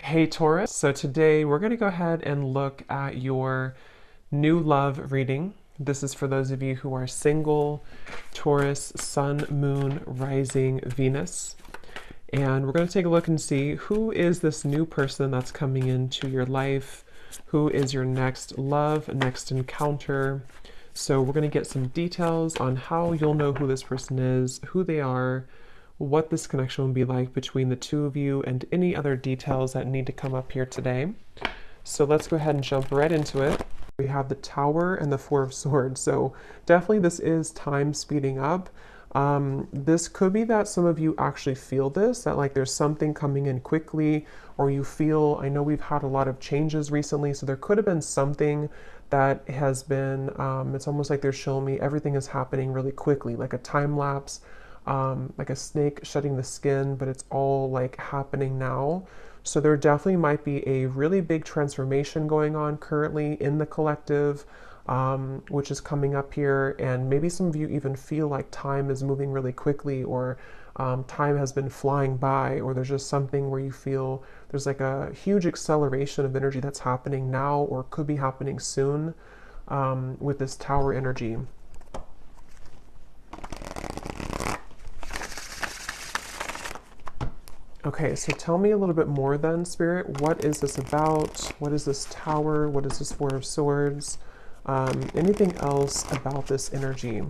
Hey Taurus, so today we're going to go ahead and look at your new love reading. This is for those of you who are single, Taurus, Sun, Moon, Rising, Venus. And we're going to take a look and see who is this new person that's coming into your life, who is your next love, next encounter. So we're going to get some details on how you'll know who this person is, who they are, what this connection will be like between the two of you, and any other details that need to come up here today. So let's go ahead and jump right into it. We have the Tower and the Four of Swords. So definitely this is time speeding up. This could be that some of you actually feel this, that like there's something coming in quickly, or you feel, I know we've had a lot of changes recently, so there could have been something that has been, it's almost like they're showing me everything is happening really quickly, like a time lapse, like a snake shedding the skin, but it's all like happening now. So there definitely might be a really big transformation going on currently in the collective, which is coming up here. And maybe some of you even feel like time is moving really quickly, or time has been flying by, or there's just something where you feel there's like a huge acceleration of energy that's happening now or could be happening soon with this Tower energy. Okay, so tell me a little bit more then, Spirit. What is this about? What is this Tower? What is this Four of Swords? Anything else about this energy?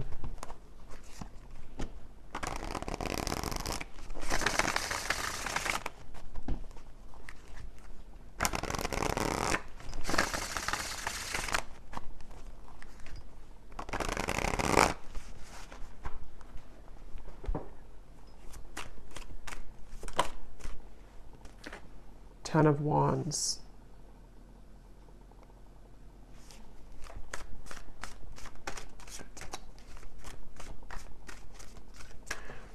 Ten of Wands.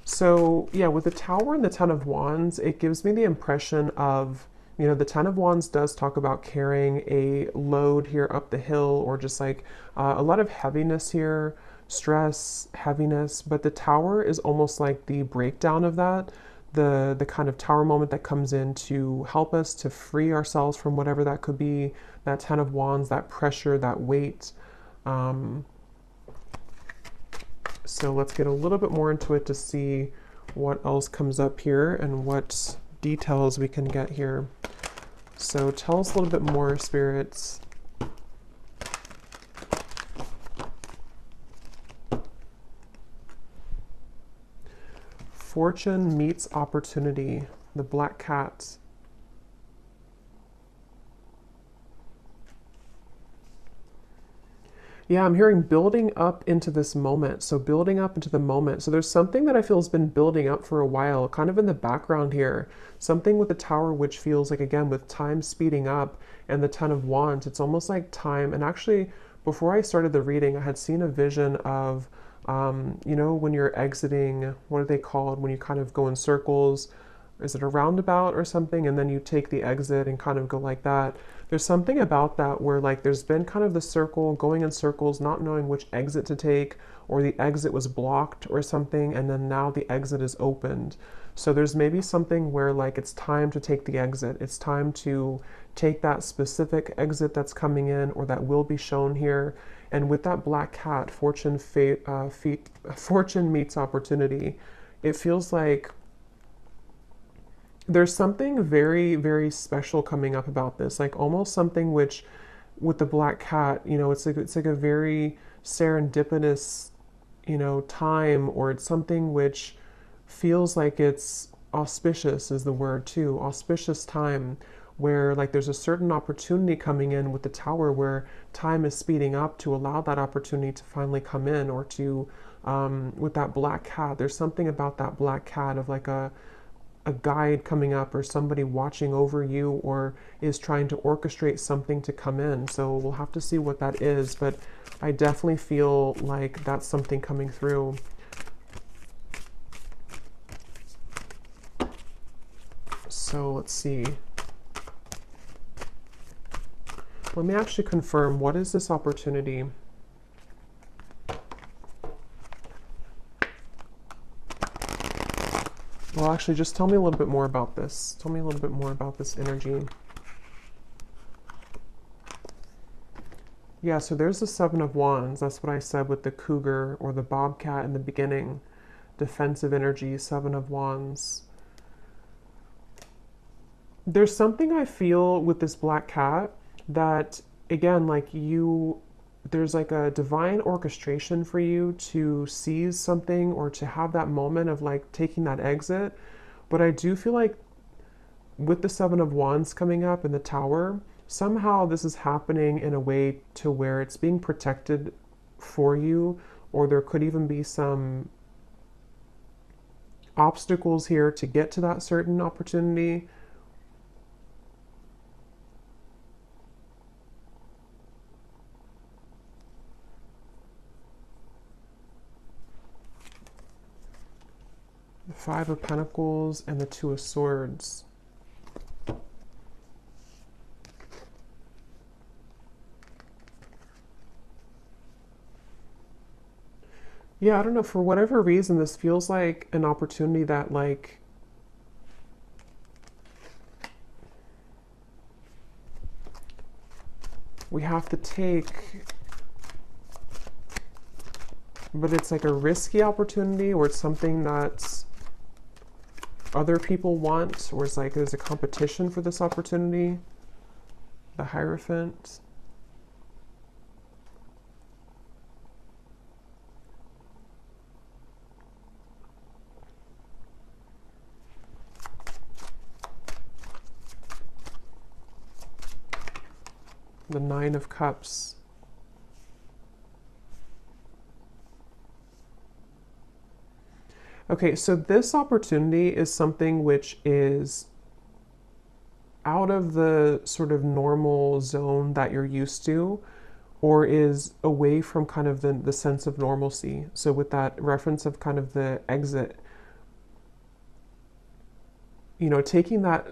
So yeah, with the Tower and the Ten of Wands, it gives me the impression of, you know, the Ten of Wands does talk about carrying a load here up the hill, or just like a lot of heaviness here, stress, heaviness, but the Tower is almost like the breakdown of that. The kind of Tower moment that comes in to help us to free ourselves from whatever that could be, that Ten of Wands, that pressure, that weight. So let's get a little bit more into it to see what else comes up here and what details we can get here. So tell us a little bit more, spirits. Fortune meets opportunity, the black cat. Yeah, I'm hearing building up into this moment. So building up into the moment. So there's something that I feel has been building up for a while, kind of in the background here. Something with the Tower, which feels like, again, with time speeding up, and the Ten of Wands, it's almost like time. And actually, before I started the reading, I had seen a vision of, you know, when you're exiting, what are they called? When you kind of go in circles. Is it a roundabout or something? And then you take the exit and kind of go like that. There's something about that where like there's been kind of the circle, going in circles, not knowing which exit to take, or the exit was blocked or something, and then now the exit is opened. So there's maybe something where like it's time to take the exit. It's time to take that specific exit that's coming in, or that will be shown here. And with that black cat, fortune meets opportunity. It feels like there's something very, very special coming up about this, like almost something which, with the black cat, you know, it's like a very serendipitous, you know, time, or it's something which feels like it's auspicious is the word too, auspicious time, where like there's a certain opportunity coming in with the Tower, where time is speeding up to allow that opportunity to finally come in, or to, with that black cat, there's something about that black cat of like a guide coming up, or somebody watching over you, or is trying to orchestrate something to come in. So we'll have to see what that is, but I definitely feel like that's something coming through. So let's see. Let me actually confirm, what is this opportunity? Well, actually, just tell me a little bit more about this. Tell me a little bit more about this energy. Yeah, so there's the Seven of Wands. That's what I said with the cougar or the bobcat in the beginning. Defensive energy, Seven of Wands. There's something I feel with this black cat that, again, like there's like a divine orchestration for you to seize something or to have that moment of like taking that exit. But I do feel like with the Seven of Wands coming up in the Tower, somehow this is happening in a way to where it's being protected for you, or there could even be some obstacles here to get to that certain opportunity. The Five of Pentacles and the Two of Swords. Yeah, I don't know, for whatever reason, this feels like an opportunity that like we have to take, but it's like a risky opportunity, or it's something that other people want, or it's like there's a competition for this opportunity. The Hierophant. The Nine of Cups. Okay, so this opportunity is something which is out of the sort of normal zone that you're used to, or is away from kind of the sense of normalcy. So with that reference of kind of the exit, you know, taking that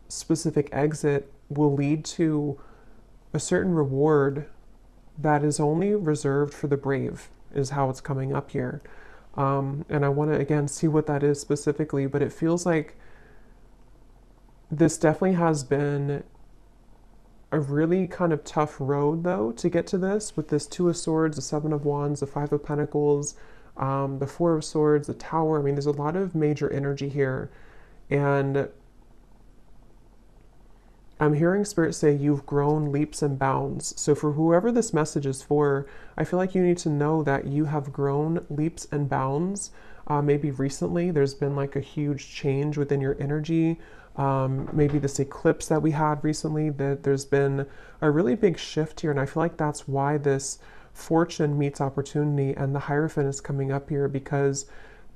specific exit will lead to a certain reward that is only reserved for the brave, is how it's coming up here. And I want to, again, see what that is specifically, but it feels like this definitely has been a really kind of tough road, though, to get to this, with this Two of Swords, the Seven of Wands, the Five of Pentacles, the Four of Swords, the Tower. I mean, there's a lot of major energy here. And I'm hearing Spirit say you've grown leaps and bounds. So for whoever this message is for, I feel like you need to know that you have grown leaps and bounds. Maybe recently there's been like a huge change within your energy. Maybe this eclipse that we had recently, that there's been a really big shift here. And I feel like that's why this fortune meets opportunity and the Hierophant is coming up here, because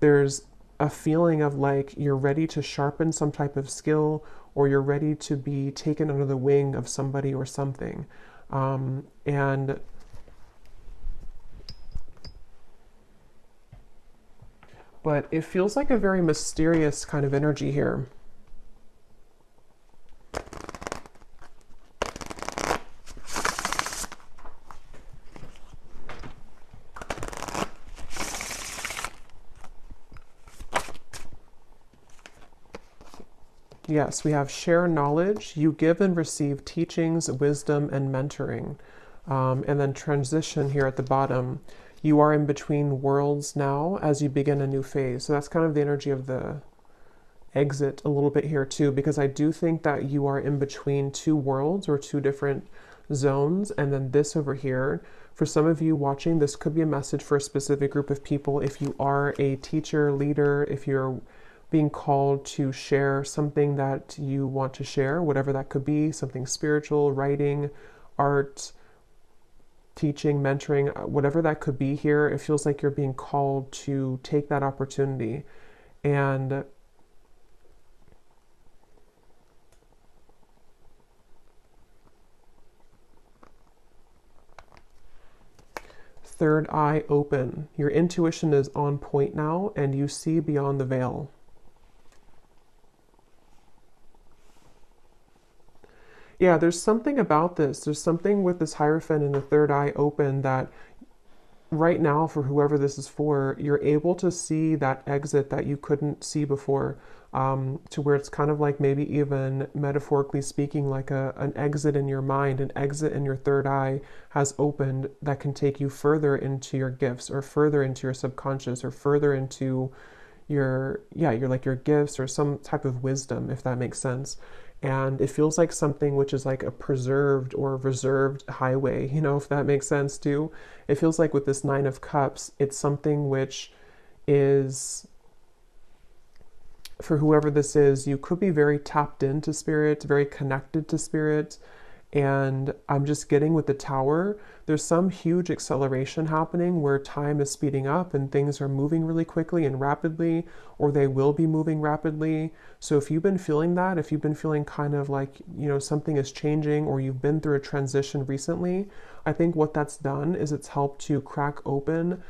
there's a feeling of like you're ready to sharpen some type of skill, or you're ready to be taken under the wing of somebody or something. But it feels like a very mysterious kind of energy here. Yes, we have share knowledge. You give and receive teachings, wisdom, and mentoring. And then transition here at the bottom. You are in between worlds now as you begin a new phase. So that's kind of the energy of the exit a little bit here too, because I do think that you are in between two worlds or two different zones. And then this over here, for some of you watching, this could be a message for a specific group of people. If you are a teacher, leader, if you're being called to share something that you want to share, whatever that could be, something spiritual, writing, art, teaching, mentoring, whatever that could be here, it feels like you're being called to take that opportunity. And third eye open. Your intuition is on point now, and you see beyond the veil. Yeah, there's something about this. There's something with this Hierophant and the third eye open that right now, for whoever this is for, you're able to see that exit that you couldn't see before, to where it's kind of like, maybe even metaphorically speaking, like an exit in your mind, an exit in your third eye has opened that can take you further into your gifts, or further into your subconscious, or further into your gifts, or some type of wisdom, if that makes sense. And it feels like something which is like a preserved or reserved highway, if that makes sense too. It feels like with this Nine of Cups, it's something which is, for whoever this is, you could be very tapped into spirit, very connected to spirit. And I'm just getting with the Tower, there's some huge acceleration happening where time is speeding up and things are moving really quickly and rapidly, or they will be moving rapidly. So if you've been feeling that, if you've been feeling kind of like, something is changing, or you've been through a transition recently, I think what that's done is it's helped to crack open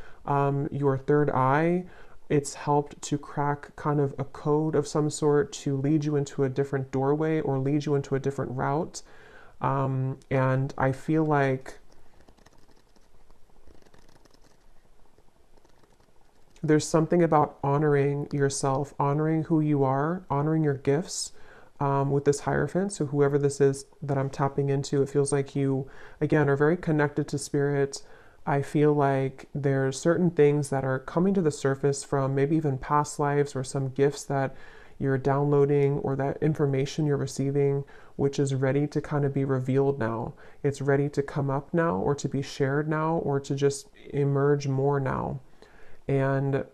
your third eye. It's helped to crack kind of a code of some sort to lead you into a different doorway, or lead you into a different route. And I feel like there's something about honoring yourself, honoring who you are, honoring your gifts, with this Hierophant. So whoever this is that I'm tapping into, it feels like you, again, are very connected to spirit. I feel like there's certain things that are coming to the surface from maybe even past lives, or some gifts that you're downloading, or that information you're receiving, which is ready to kind of be revealed now. It's ready to come up now, or to be shared now, or to just emerge more now. And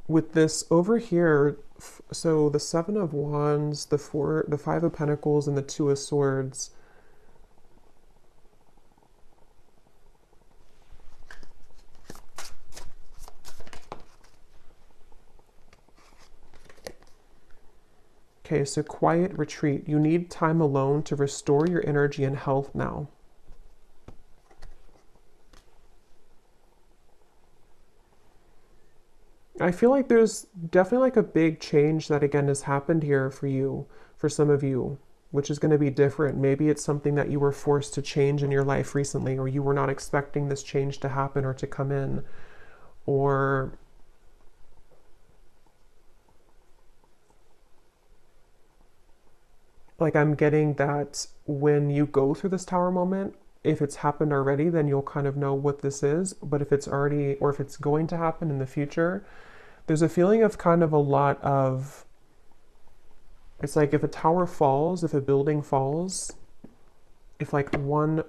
with this over here, so the Seven of Wands, the Five of Pentacles, and the Two of Swords, okay, so quiet retreat. You need time alone to restore your energy and health now. I feel like there's definitely like a big change that again has happened here for you, for some of you, which is going to be different. Maybe it's something that you were forced to change in your life recently, or you were not expecting this change to happen or to come in, or like I'm getting that when you go through this Tower moment, if it's happened already, then you'll kind of know what this is. But if it's already, or if it's going to happen in the future, there's a feeling of kind of a lot of, it's like if a tower falls, if a building falls, if like one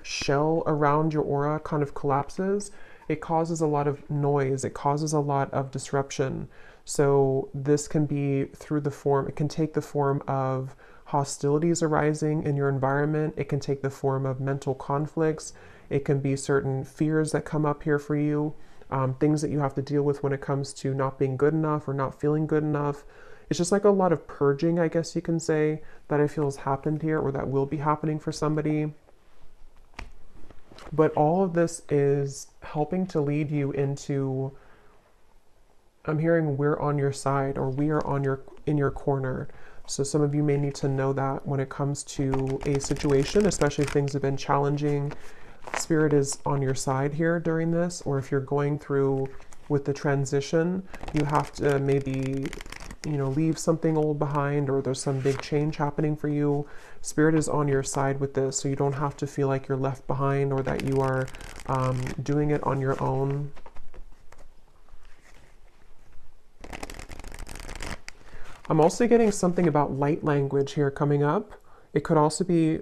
shell around your aura kind of collapses, it causes a lot of noise, it causes a lot of disruption. So this can be through the form, it can take the form of hostilities arising in your environment, it can take the form of mental conflicts, it can be certain fears that come up here for you, things that you have to deal with when it comes to not being good enough or not feeling good enough. It's just like a lot of purging, I guess you can say, that I feel has happened here, or that will be happening for somebody. But all of this is helping to lead you into, I'm hearing we're on your side, or we are in your corner. So some of you may need to know that when it comes to a situation, especially if things have been challenging, Spirit is on your side here during this. Or if you're going through with the transition, you have to maybe, leave something old behind, or there's some big change happening for you. Spirit is on your side with this, so you don't have to feel like you're left behind, or that you are doing it on your own. I'm also getting something about light language here coming up. It could also be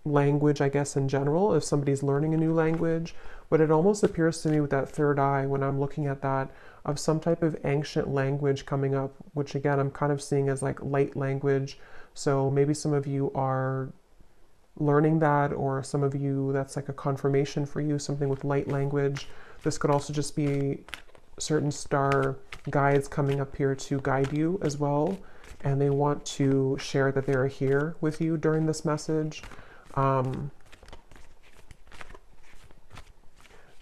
language, I guess, in general, if somebody's learning a new language. But it almost appears to me with that third eye, when I'm looking at that, of some type of ancient language coming up, which again, I'm kind of seeing as like light language. So maybe some of you are learning that, or some of you, that's like a confirmation for you, something with light language. This could also just be certain star guides coming up here to guide you as well, and they want to share that they're here with you during this message.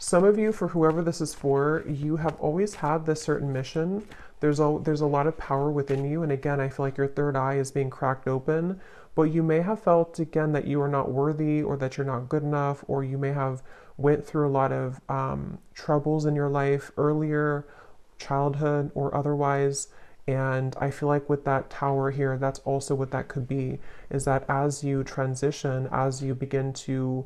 Some of you, for whoever this is for, you have always had this certain mission there's a lot of power within you. And again, I feel like your third eye is being cracked open, but you may have felt again that you are not worthy, or that you're not good enough, or you may have went through a lot of troubles in your life earlier, childhood or otherwise. And I feel like with that tower here, that's also what that could be, is that as you transition, as you begin to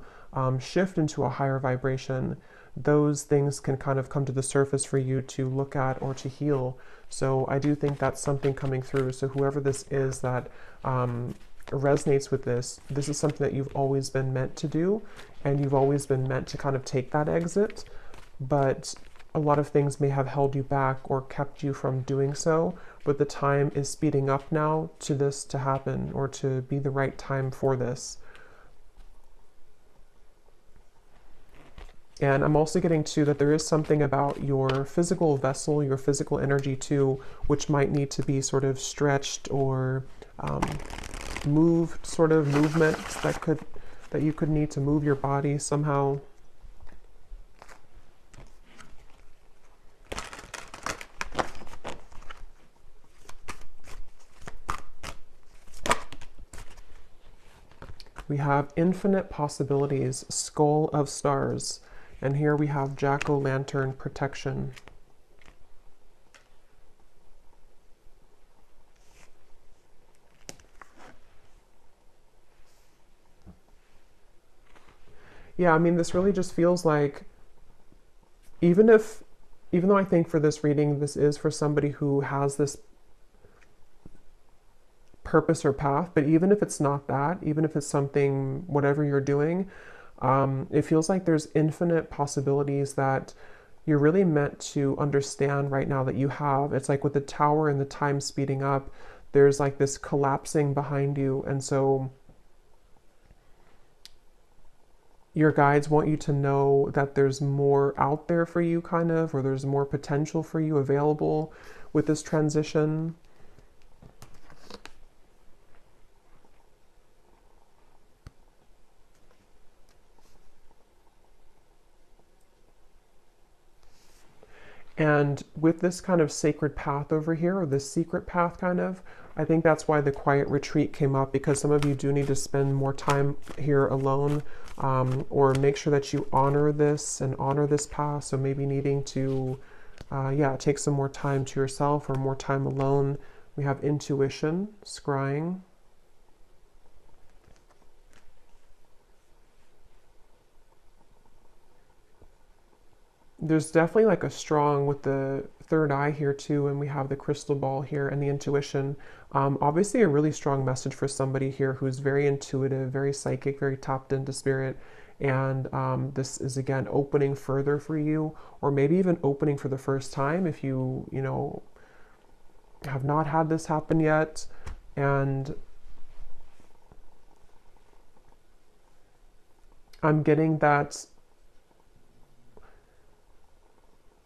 shift into a higher vibration, those things can kind of come to the surface for you to look at or to heal. So I do think that's something coming through. So whoever this is that resonates with this, this is something that you've always been meant to do, and you've always been meant to kind of take that exit. But a lot of things may have held you back or kept you from doing so, but the time is speeding up now to this to happen, or to be the right time for this. And I'm also getting to that there is something about your physical vessel, your physical energy too, which might need to be sort of stretched or moved, sort of movements that you could need to move your body somehow. We have infinite possibilities, skull of stars. And here we have jack-o'-lantern protection. Yeah, I mean, this really just feels like, even though I think for this reading, this is for somebody who has this purpose or path, but even if it's not that, even if it's something, whatever you're doing, it feels like there's infinite possibilities that you're really meant to understand right now that you have. It's like with the tower and the time speeding up, there's like this collapsing behind you. And so your guides want you to know that there's more out there for you, kind of, or there's more potential for you available with this transition. And with this kind of sacred path over here, or this secret path kind of, I think that's why the quiet retreat came up, because some of you do need to spend more time here alone, or make sure that you honor this and honor this path. So maybe needing to, yeah, take some more time to yourself or more time alone. We have intuition, scrying. There's definitely like a strong with the third eye here too, and we have the crystal ball here and the intuition. Obviously a really strong message for somebody here who's very intuitive, very psychic, very tapped into spirit. And this is again opening further for you, or maybe even opening for the first time if you know, have not had this happen yet. And I'm getting that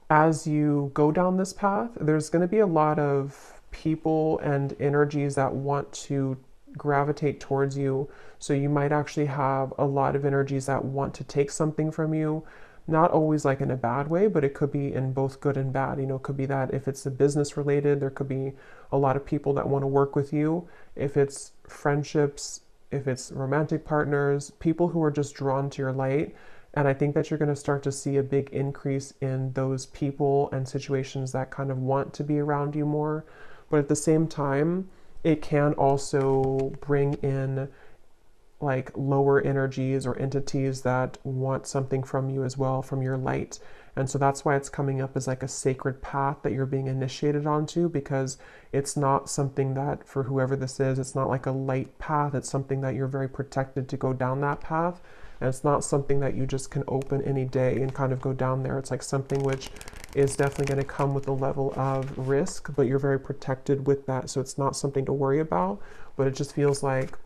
as you go down this path, there's going to be a lot of people and energies that want to gravitate towards you. So you might actually have a lot of energies that want to take something from you, not always like in a bad way, but it could be in both good and bad. You know, it could be that if it's a business related, there could be a lot of people that want to work with you. If it's friendships, if it's romantic partners, people who are just drawn to your light. And I think that you're going to start to see a big increase in those people and situations that kind of want to be around you more. But at the same time, it can also bring in like lower energies or entities that want something from you as well, from your light. And so that's why it's coming up as like a sacred path that you're being initiated onto, because it's not something that, for whoever this is, it's not like a light path. It's something that you're very protected to go down that path. And it's not something that you just can open any day and kind of go down there. It's like something which is definitely going to come with a level of risk, but you're very protected with that. So it's not something to worry about, but it just feels like,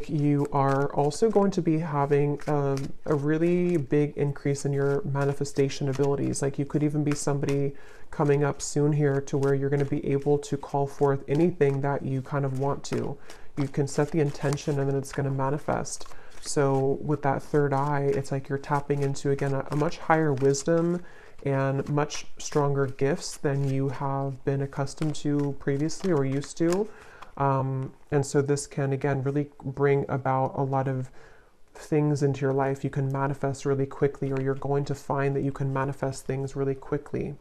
you are also going to be having a really big increase in your manifestation abilities. Like you could even be somebody coming up soon here to where you're going to be able to call forth anything that you kind of want to. You can set the intention and then it's going to manifest. So with that third eye, it's like you're tapping into, again, a much higher wisdom and much stronger gifts than you have been accustomed to previously or used to. And so this can, again, really bring about a lot of things into your life. You can manifest really quickly, or you're going to find that you can manifest things really quickly.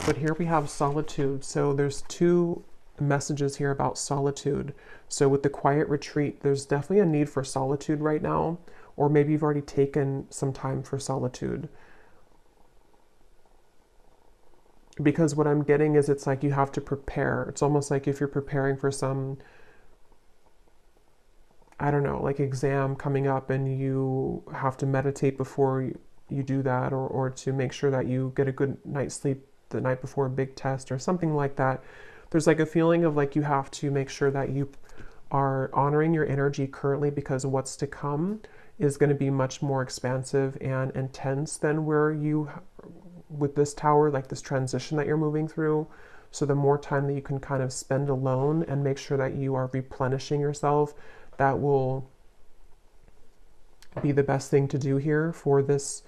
But here we have solitude. So there's two messages here about solitude. So with the quiet retreat, there's definitely a need for solitude right now, or maybe you've already taken some time for solitude. Because what I'm getting is it's like you have to prepare. It's almost like if you're preparing for some, I don't know, like exam coming up, and you have to meditate before you do that, or to make sure that you get a good night's sleep the night before a big test or something like that. There's like a feeling of like you have to make sure that you are honoring your energy currently, because what's to come is going to be much more expansive and intense than where you, with this tower, like this transition that you're moving through. So the more time that you can kind of spend alone and make sure that you are replenishing yourself, that will be the best thing to do here for this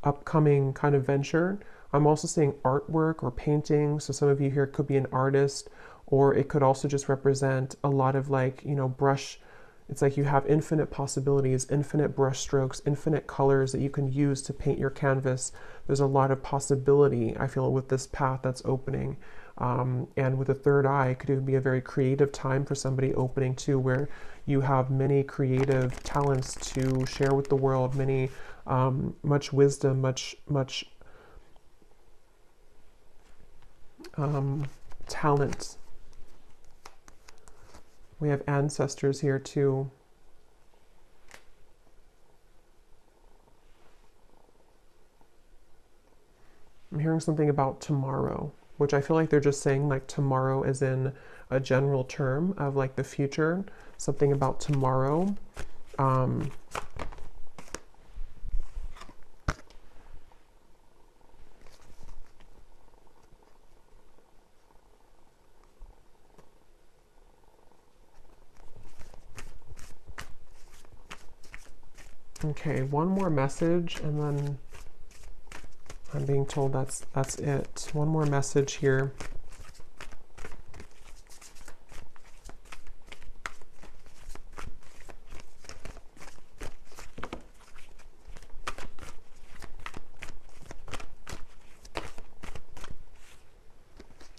upcoming kind of venture. I'm also seeing artwork or painting. So some of you here could be an artist, or it could also just represent a lot of like, you know, brush. It's like you have infinite possibilities, infinite brush strokes, infinite colors that you can use to paint your canvas. There's a lot of possibility, I feel, with this path that's opening. And with a third eye, it could even be a very creative time for somebody opening too, where you have many creative talents to share with the world, many, much wisdom, much talent. We have ancestors here too. I'm hearing something about tomorrow, which I feel like they're just saying like tomorrow as in a general term of like the future, something about tomorrow. Okay, one more message, and then I'm being told that's it. One more message here.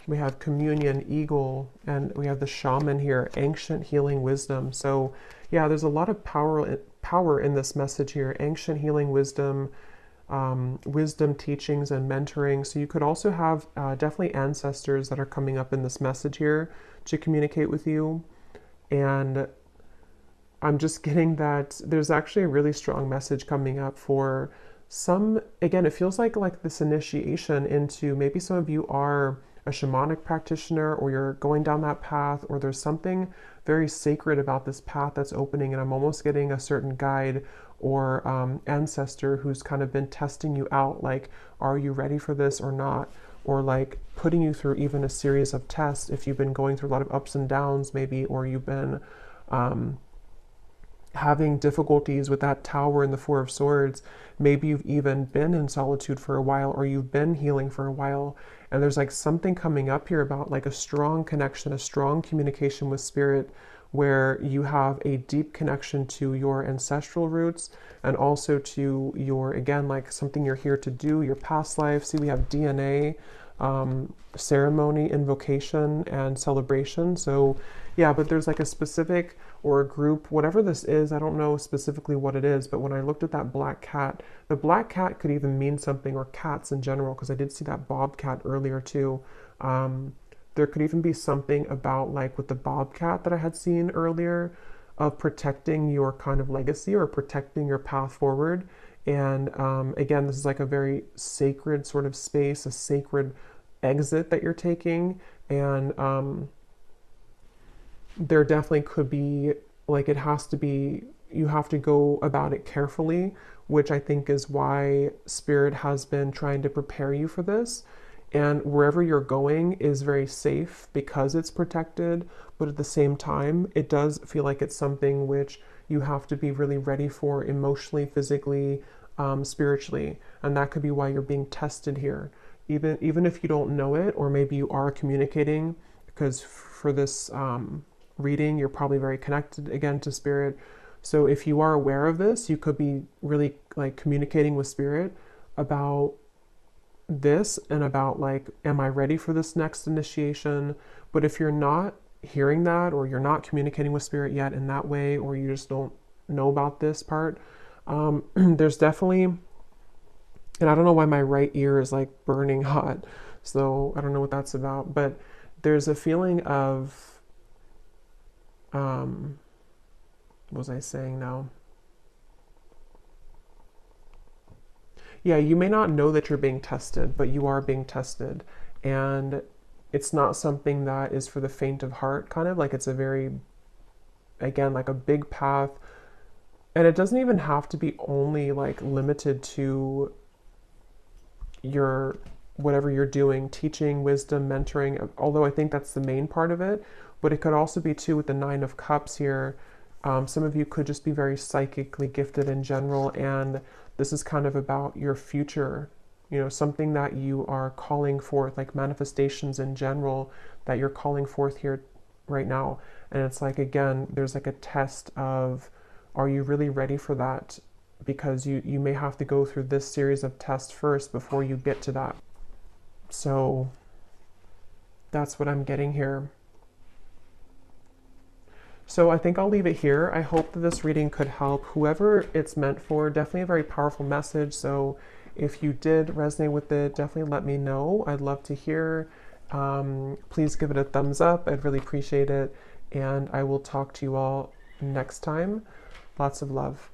We have communion, eagle, and we have the shaman here, ancient healing wisdom. So yeah, there's a lot of power in this message here, ancient healing wisdom, wisdom teachings and mentoring. So you could also have definitely ancestors that are coming up in this message here to communicate with you. And I'm just getting that there's actually a really strong message coming up for some. Again, it feels like this initiation into, maybe some of you are a shamanic practitioner, or you're going down that path, or there's something very sacred about this path that's opening, and I'm almost getting a certain guide or ancestor who's kind of been testing you out, like, are you ready for this or not? Or like putting you through even a series of tests if you've been going through a lot of ups and downs maybe, or you've been having difficulties with that tower and the Four of Swords. Maybe you've even been in solitude for a while, or you've been healing for a while, and there's like something coming up here about like a strong connection, a strong communication with spirit, where you have a deep connection to your ancestral roots, and also to your, again, like something you're here to do, your past life. See, we have DNA, ceremony, invocation, and celebration. So yeah, but there's like a specific, or a group, whatever this is, I don't know specifically what it is, but when I looked at that black cat, the black cat could even mean something, or cats in general, because I did see that bobcat earlier too. There could even be something about, like with the bobcat that I had seen earlier, of protecting your kind of legacy, or protecting your path forward. And again, this is like a very sacred sort of space, a sacred exit that you're taking. And there definitely could be, like, it has to be, you have to go about it carefully, which I think is why Spirit has been trying to prepare you for this. And wherever you're going is very safe because it's protected, but at the same time, it does feel like it's something which you have to be really ready for emotionally, physically, spiritually. And that could be why you're being tested here. Even if you don't know it, or maybe you are communicating, because for this reading, you're probably very connected again to spirit. So if you are aware of this, you could be really like communicating with spirit about this and about like, am I ready for this next initiation? But if you're not hearing that, or you're not communicating with spirit yet in that way, or you just don't know about this part, there's definitely, and I don't know why my right ear is like burning hot, so I don't know what that's about, but there's a feeling of, what was I saying now? Yeah, you may not know that you're being tested, but you are being tested. And it's not something that is for the faint of heart, kind of like it's a very, again, like a big path. And it doesn't even have to be only like limited to your whatever you're doing, teaching, wisdom, mentoring, although I think that's the main part of it. But it could also be too with the Nine of Cups here. Some of you could just be very psychically gifted in general, and this is kind of about your future, something that you are calling forth, like manifestations in general that you're calling forth here right now. And it's like, again, there's like a test of, are you really ready for that? Because you may have to go through this series of tests first before you get to that. So that's what I'm getting here. So I think I'll leave it here. I hope that this reading could help whoever it's meant for. Definitely a very powerful message. So if you did resonate with it, definitely let me know. I'd love to hear. Please give it a thumbs up. I'd really appreciate it. And I will talk to you all next time. Lots of love.